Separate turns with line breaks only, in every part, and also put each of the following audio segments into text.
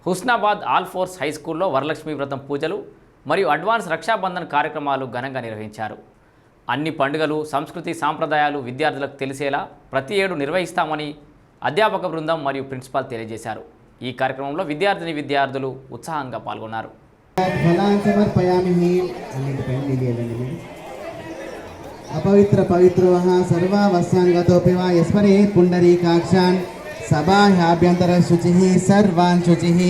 Husnabad all force high స్కూల్లో వరలక్ష్మి వ్రతం పూజలు మరియు అడ్వాన్స్ రక్షాబంధన్ కార్యక్రమాలు ఘనంగా నిర్వహించారు. అన్ని పండుగలు, సంస్కృతి, సాంప్రదాయాలు విద్యార్థులకు తెలిసేలా ప్రతి ఏడు నిర్వహిస్తామని అధ్యాపక బృందం మరియు ప్రిన్సిపాల్ తెలియజేశారు. ఈ కార్యక్రమంలో విద్యార్థులు ఉత్సాహంగా పాల్గొన్నారు.
अपवित्र पवित्रोः सर्वावस्याङ्गतोऽपि वा यस्मरेत् पुण्डरीकाक्षान् सभाह्याभ्यन्तर शुचिः सर्वान् शुचिः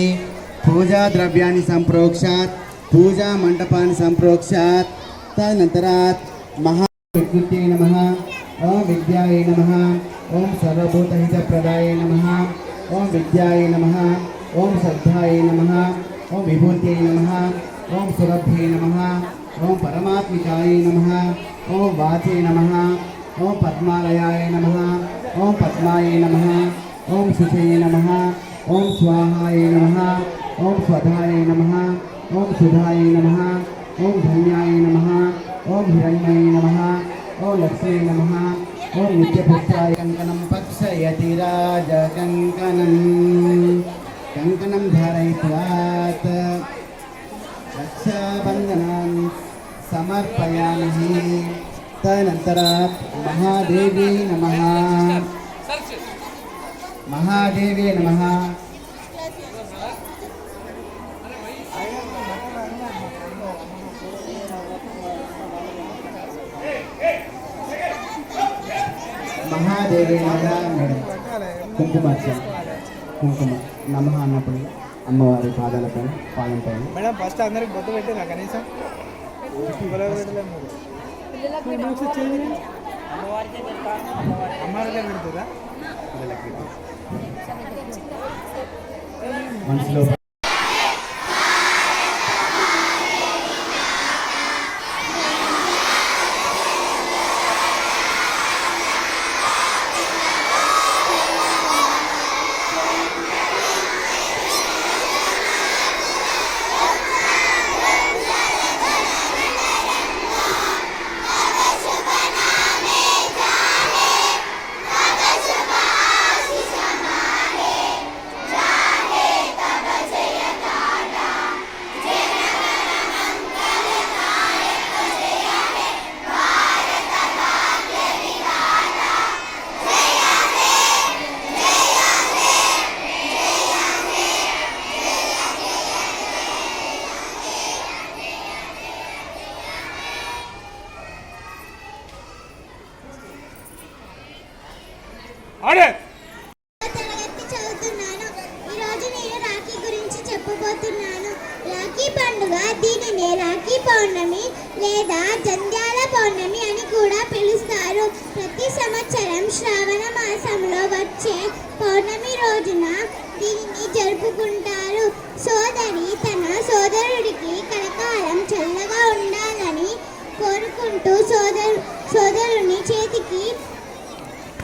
पूजा द्रव्याणि सम्प्रोक्षात् पूजा मण्डपान् सम्प्रोक्षात् तदनन्तरात् महाविद्युत्यै नमः ओम विद्यायै नमः ओम सर्वभूतहितप्रदायै नमः ओम विद्यायै नमः ओम श्रद्धायै नमः ओम विभूत्यै नमः ओम सुरभ्यै नमः ओम परमात्मिकायै नमः ओम वाचे नमः ओम पद्मालयाय नमः ओम पद्मायै नमः ओम शुचये नमः ओम स्वाहाय नमः ओम स्वधाय नमः ओम सुधाय नमः ओम धन्याय नमः ओम हिरण्मये नमः ओम लक्ष्मी नमः ओम नित्यपुत्राय कंकणं पक्षयति कंकणं धारयित्वा रक्षाबन्धनं समर्पयामि. तदनन्तरात् महादेवी नमः महादेवी नमः महादेवी नमः. కుంకుమ నమః అన్నప్పుడు అమ్మవారి పాదాలపై పాదంపై
మేడం ఫస్ట్ అందరికి బొట్టు పెట్టినా కనీసం అమ్మవారికే పెడుతుందా
మనసులో
రాఖీ పండుగ దీనినే రాఖీ పౌర్ణమి లేదా జంధ్యాల పౌర్ణమి అని కూడా పిలుస్తారు. ప్రతి సంవత్సరం శ్రావణ మాసంలో వచ్చే పౌర్ణమి రోజున దీనిని జరుపుకుంటారు. సోదరి తన సోదరుడికి కలకాలం చల్లగా ఉండాలని కోరుకుంటూ సోదరుని చేతికి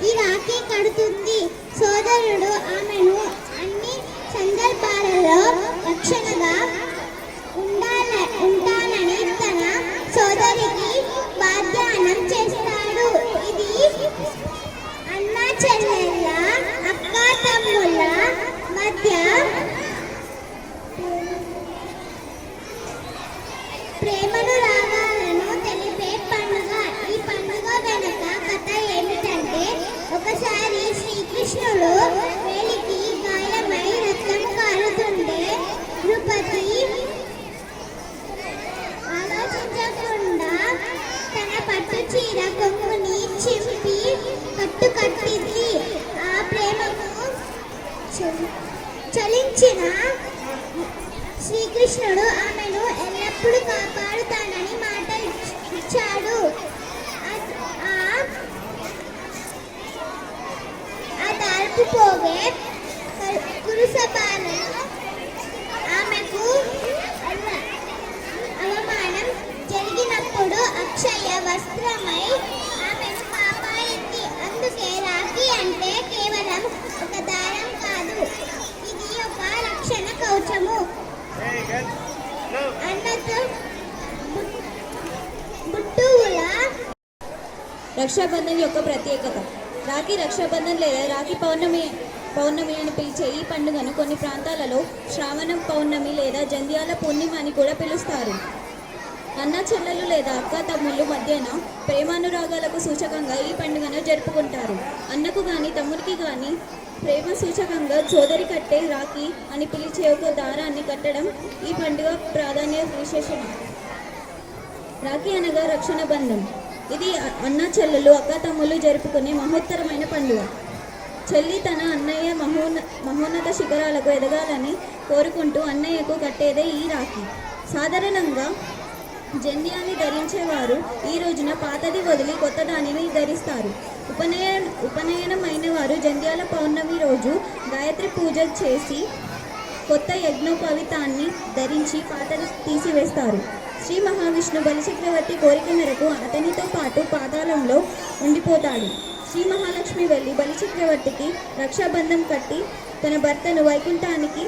ఈ రాఖీ కడుతుంది. సోదరుడు ఆమెను అన్ని సందర్భాలలో రక్షణగా ఉంటానని తన సోదరికి వాగ్దానం చేస్తాడు. ఇది అన్న చెల్లెళ్ళ, అక్క తమ్ముళ్ళ మధ్య ప్రేమను రాగాలను తెలిపే పండుగ. ఈ పండుగ వెనక కథ ఏమిటంటే, ఒకసారి శ్రీకృష్ణుడు వేలికి గాయమై రక్తం కారుతుండే ద్రౌపది ఆలోచించకుండా తన పట్టు చీర కొంగుని చింపి కట్టింది. ఆ ప్రేమకు చలించిన శ్రీకృష్ణుడు ఆమెను ఎల్లప్పుడూ కాపాడుతానని మాట ఇచ్చాడు. ఆ తలుపు పోగే కురుసభలో ఆమెకు అవమానం జరిగినప్పుడు అక్షయ వస్త్రమై ఆమెను కాపాడింది. అందుకే రాఖీ అంటే కేవలం ఒక దారం కాదు, ఇది ఒక రక్షణ కవచము. అన్నతో బుట్టువుల
రక్షాబంధన్ యొక్క ప్రత్యేకత. రాఖీ రక్షాబంధన్ లేదా రాఖీ పౌర్ణమి పౌర్ణమి అని పిలిచే ఈ పండుగను కొన్ని ప్రాంతాలలో శ్రావణ పౌర్ణమి లేదా జంధ్యాల పూర్ణిమ అని కూడా పిలుస్తారు. అన్న చెల్లెలు లేదా అక్క తమ్ముళ్ళు మధ్యన ప్రేమానురాగాలకు సూచకంగా ఈ పండుగను జరుపుకుంటారు. అన్నకు కానీ తమ్ముడికి కానీ ప్రేమ సూచకంగా సోదరి కట్టే రాఖీ అని పిలిచే ఒక దారాన్ని కట్టడం ఈ పండుగ ప్రాధాన్య విశేషం. రాఖీ అనగా రక్షణ బంధం. ఇది అన్న చెల్లెలు అక్క తమ్ముళ్ళు జరుపుకునే మహోత్తరమైన పండుగ. చెల్లి తన అన్నయ్య మహోన్నత శిఖరాలకు ఎదగాలని కోరుకుంటూ అన్నయ్యకు కట్టేదే ఈ రాఖీ. సాధారణంగా జంధ్యాన్ని ధరించేవారు ఈ రోజున పాతది వదిలి కొత్త దానిని ధరిస్తారు. ఉపనయనం అయిన వారు జంధ్యాల పౌర్ణమి రోజు గాయత్రి పూజ చేసి కొత్త యజ్ఞోపవితాన్ని ధరించి పాతది తీసివేస్తారు. శ్రీ మహావిష్ణు బలిచక్రవర్తి కోరిక మేరకు అతనితో పాటు పాతాళంలో ఉండిపోతాడు. శ్రీ మహాలక్ష్మి వెళ్ళి బలిచక్రవర్తికి రక్షాబంధం కట్టి తన భర్తను వైకుంఠానికి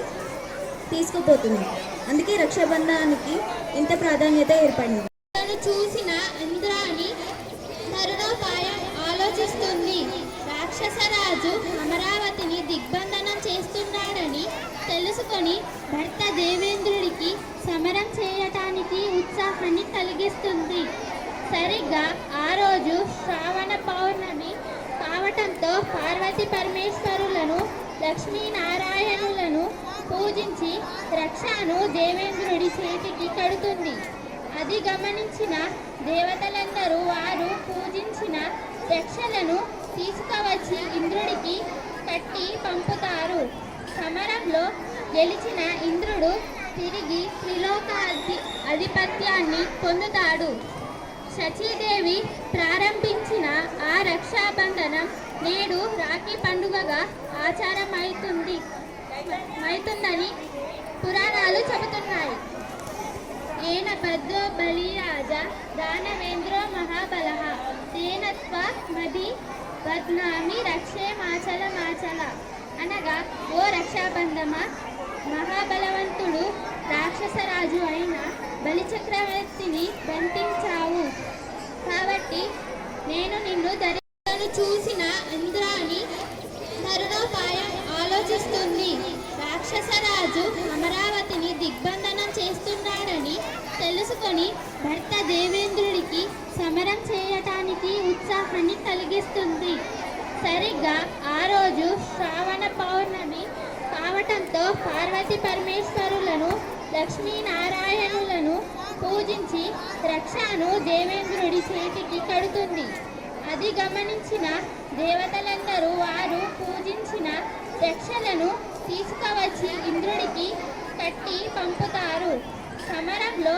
తీసుకుపోతుంది. అందుకే రక్షాబంధానికి ఇంత ప్రాధాన్యత ఏర్పడింది.
తను చూసిన ఇంద్రాణి తరుణోపాయం ఆలోచిస్తుంది. రాక్షసరాజు అమరావతిని దిగ్బంధనం చేస్తున్నాడని తెలుసుకొని భర్త దేవేంద్రుడికి సమరం చేయటానికి ఉత్సాహాన్ని కలిగిస్తుంది. సరిగ్గా ఆ రోజు శ్రావణ పౌర్ణమి కావటంతో పార్వతీ పరమేశ్వరులను లక్ష్మీనారాయణులను పూజించి రక్షను దేవేంద్రుడి చేతికి కడుతుంది. అది గమనించిన దేవతలందరూ వారు పూజించిన రక్షలను తీసుకువచ్చి ఇంద్రుడికి కట్టి పంపుతారు. సమరంలో గెలిచిన ఇంద్రుడు తిరిగి త్రిలోకాది ఆధిపత్యాన్ని పొందుతాడు. శచీదేవి ప్రారంభించిన ఆ రక్షాబంధనం నేడు రాఖీ పండుగగా ఆచారమైతుందని పురాణాలు చెబుతున్నాయి. ఏన భద్రో బలిరాజ దానవేంద్రో మహాబలః తేనత్వ మది బధ్నామి రక్షే మాచల అనగా, ఓ రక్షాబంధమా, మహాబలవంతుడు రాక్షసరాజు అయిన బలిచక్రవర్తిని బంధించావు కాబట్టి నేను నిన్ను ధరించను. చూసిన ఇంద్రాణి తరుణోపాయం ఆలోచిస్తుంది. రాక్షసరాజు అమరావతిని దిగ్బంధనం చేస్తున్నాడని తెలుసుకొని భర్త దేవేంద్రుడికి సమరం చేయటానికి ఉత్సాహాన్ని కలిగిస్తుంది. సరిగ్గా ఆ రోజు శ్రావణ పౌర్ణమి కావటంతో పార్వతీ పరమేశ్వరులను లక్ష్మీనారాయణులను పూజించి రక్షను దేవేంద్రుడి చేతికి కడుతుంది. అది గమనించిన దేవతలందరూ వారు పూజించిన రక్షలను తీసుకువచ్చి ఇంద్రుడికి కట్టి పంపుతారు. సమరంలో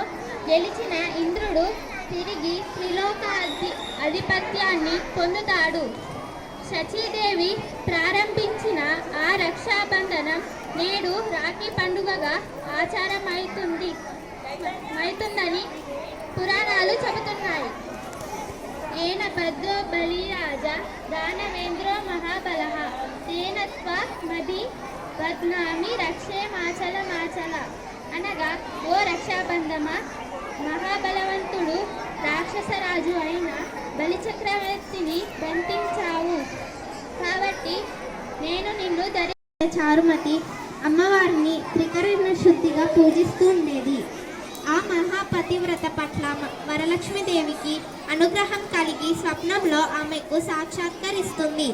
గెలిచిన ఇంద్రుడు తిరిగి త్రిలోకాది ఆధిపత్యాన్ని పొందుతాడు. శచీదేవి ప్రారంభించిన ఆ రక్షాబంధనం నేడు రాఖీ పండుగగా ఆచారమైతుందని పురాణాలు చెబుతున్నాయి. ఏన భద్రో బలిరాజ దానవేంద్రో మహాబలః తేనత్వ మది బధ్నామి రక్షే మాచల అనగా, ఓ రక్షాబంధమా, మహాబలవంతుడు రాక్షసరాజు అయిన బలిచక్రవర్తిని బంధించావు కాబట్టి నేను నిన్ను చారుమతి అమ్మవారిని త్రికరణ శుద్ధిగా పూజిస్తూ ఉండేది. ఆ మహాపతివ్రత పట్ల వరలక్ష్మీదేవికి అనుగ్రహం కలిగి స్వప్నంలో ఆమెకు సాక్షాత్కరిస్తుంది.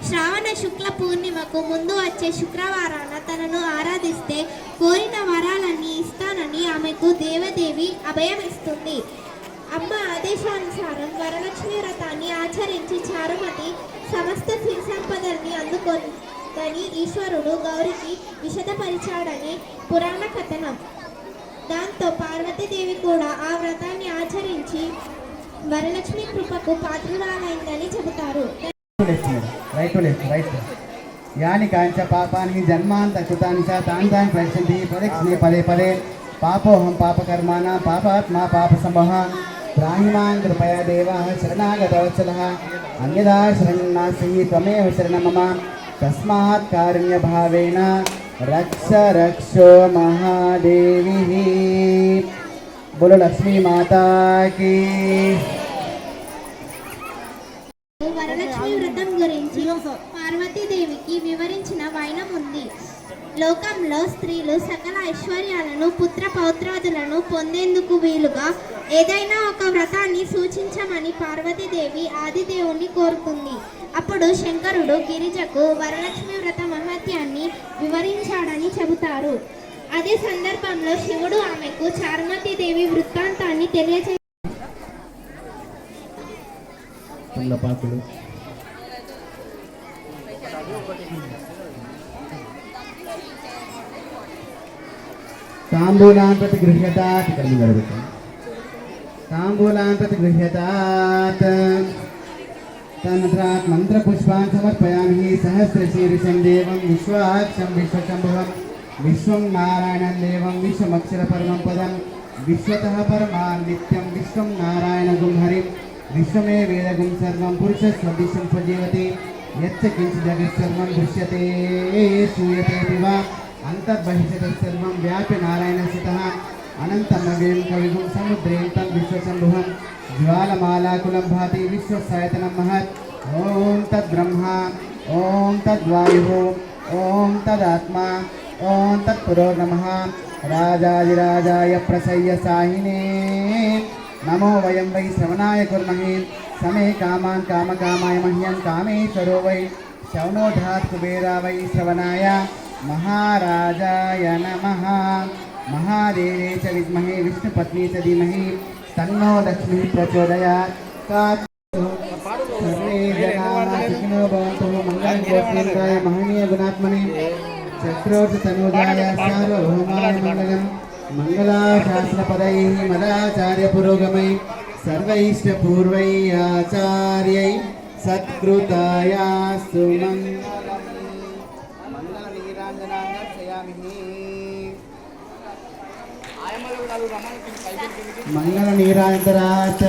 శ్రావణ శుక్ల పూర్ణిమకు ముందు వచ్చే శుక్రవారాన తనను ఆరాధిస్తే కోరిన వరాలన్నీ ఇస్తానని ఆమెకు దేవదేవి అభయమిస్తుంది. అమ్మ ఆదేశానుసారం వరలక్ష్మి వ్రతాన్ని ఆచరించి చారుమతి సమస్త సిరి సంపదల్ని అందుకొని ఈశ్వరుడు గౌరికి విశదపరిచాడని పురాణ కథనం. దాంతో పార్వతీదేవి కూడా ఆ వ్రతాన్ని ఆచరించి వరలక్ష్మి కృపకు పాత్రురాలైందని చెబుతారు.
రైట్ యాని కాంచ పాపాని జన్మాంత కృతాని చ తాన్ తాన్ ప్రయచ్చంతి ప్రదక్షిణే పదే పదే పాపోహం పాపకర్మాణం పాపాత్మా పాపసంభవ బ్రాహ్మణాన్ కృపయా దేవః శరణాగతవత్సలః అన్యదా శరణం నాస్తి త్వమేవ శరణం మమ తస్మాత్ కారుణ్యభావేన రక్ష రక్షో మహాదేవి. బోలో లక్ష్మీ మాతాకి.
వరలక్ష్మి వ్రతం గురించి పార్వతీదేవికి వివరించిన వైనం ఉంది. లోకంలో స్త్రీలు సకల ఐశ్వర్యాలను పుత్ర పౌత్రాదులను పొందేందుకు వీలుగా ఏదైనా ఒక వ్రతాన్ని సూచించమని పార్వతీదేవి ఆదిదేవుణ్ణి కోరుకుంది. అప్పుడు శంకరుడు గిరిజకు వరలక్ష్మి వ్రత మహత్యాన్ని వివరించాడని చెబుతారు. అదే సందర్భంలో శివుడు ఆమెకు చారుమతీదేవి వృత్తాంతాన్ని తెలియజే
తుమ్మలపాకులు తాంబూలాన్ ప్రతి గృహ్యతాత్ ఇక్కడ జరుగుతుంది. తాంబూలాన్ ప్రతి గృహ్యతాత్ తన్మత్రాత్ మంత్రపుష్పాన్ సమర్పయామి. సహస్రశీర్షం దేవం విశ్వాక్షం విశ్వశంభువం విశ్వం నారాయణం దేవం విశ్వమక్షర పరమం పదం విశ్వతః పరమాన్ నిత్యం విశ్వం నారాయణగుం హరిం విశ్వమే వేదగుం సర్వం పురుషస్వదిశం స్వజీవతి యచ్చ కించిత్ జగత్సర్వం దృశ్యతే శ్రూయతే వా అంతర్బహిషతః సర్వం వ్యాప్య నారాయణస్థితః అనంతమవ్యయం కవిగుం సముద్రేంతం విశ్వశంభువం జ్వాలమాలాకులం భాతి విశ్వసాయతనం మహత్. ఓం తద్బ్రహ్మ ఓం తద్వాయుః ఓం తదాత్మా ఓం తత్పురోర్నమః. రాజాదిరాజాయ ప్రసయ్య సాహినే నమో వయం వై శ్రవణాయ కుర్మహే. సమే కామాన్ కామకామాయ మహ్యం కామేశ్వరో వై శౌనోధాత్ కుబేరా వై శ్రవణాయ మహారాజాయ నమః. మహాదేవే చ విద్మహే విష్ణుపత్ని చ ధీమహి తన్నో లక్ష్మీ ప్రచోదయాత్. సర్వే జనాః సుఖినో భవంతు. మంగళం గోత్రేంద్రాయ మహనీయ గుణాత్మనే చక్రవర్తి తనూజాయ సార్వభౌమాయ మంగళం. మంగళాశాసనపదైః మదాచార్య పురోగమై సర్వైశ్చ పూర్వై ఆచార్యై సత్కృతాయాస్తు మంగళ నీరాంతరాచ.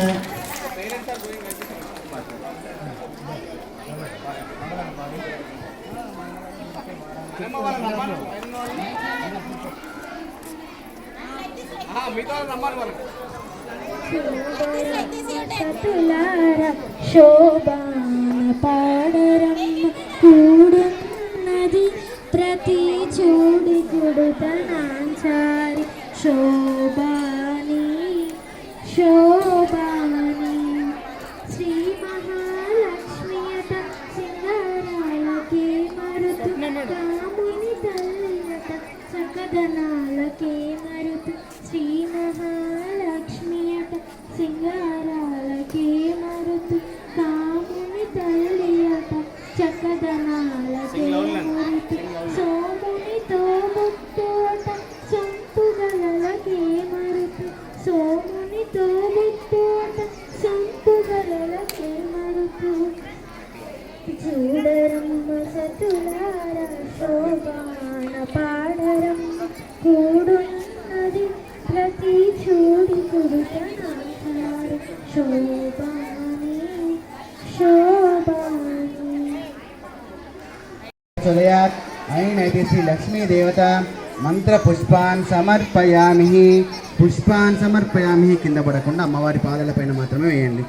శోభాన పాడరమ్మ కూడున్నది ప్రతి చూడి గుడుతనాంచారి శోభాని శోభాని. శ్రీ మహాలక్ష్మియత సింగారాలకే మరుతు కాముని తల్లియత సకదనాలకే మరుతు. శ్రీ మహాలక్ష్మియత సింగారాలకే మరుతు కాముని తల్లియత చక్కదనాలకే మరుతు. సోమునితో ముత్తోట సొంపుగలకే మరుతు. సోమునితో ముత్తోట సొంపుగలకే మరుతు. చూడరమ్మ సతులార శోభాన పాడరమ్మ కూడున్నది ప్రతి చూడి కుడుతనాచారు శోభాని శోభాని.
ప్రచోదయాత్. అయినైతే శ్రీ లక్ష్మీ దేవత మంత్ర పుష్పాన్ సమర్పయామి. పుష్పాన్ సమర్పయామి కింద పడకుండా అమ్మవారి పాదాల పైన మాత్రమే వేయండి.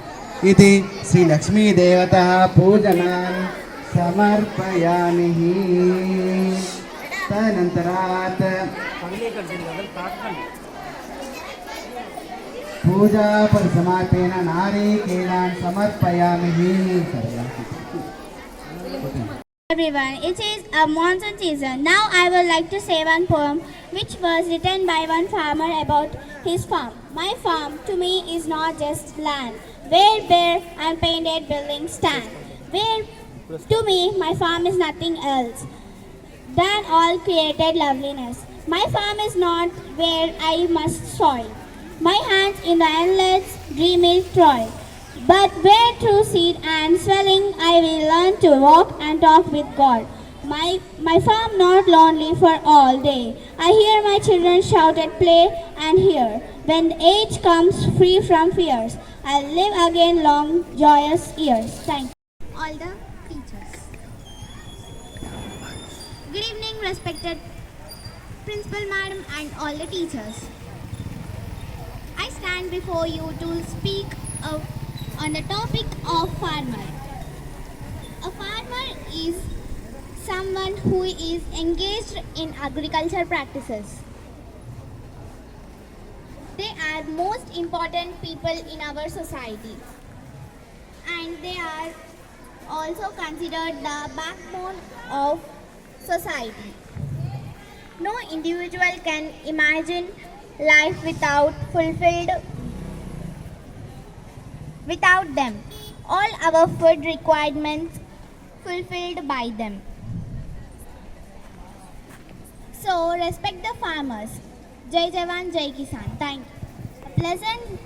ఇది శ్రీ లక్ష్మీ దేవత పూజనాన్ సమర్పయామి. తదనంతరాత్ పూజా పరిసమాపేన నారీకేలాన్ సమర్పయామి.
Everyone, it is a monsoon season. Now I would like to say one poem which was written by one farmer about his farm. My farm to me is not just land where bare and painted buildings stand. Where to me my farm is nothing else than all created loveliness. My farm is not where I must soil my hands in the endless dreamy toil, but where through seed and swelling I will learn to walk and talk with God. My farm not lonely for all day. I hear my children shout at play and hear. When age comes free from fears, I'll live again long joyous years. Thank you. All the teachers. Good evening, respected Principal Madam and all the teachers. I stand before you to speak on the topic of farmer. A farmer is someone who is engaged in agriculture practices. They are most important people in our society, and they are also considered the backbone of society. No individual can imagine life without them. All our food requirements fulfilled by them. So respect the farmers. Jai Jawan, Jai Kisan. Thank you. A pleasant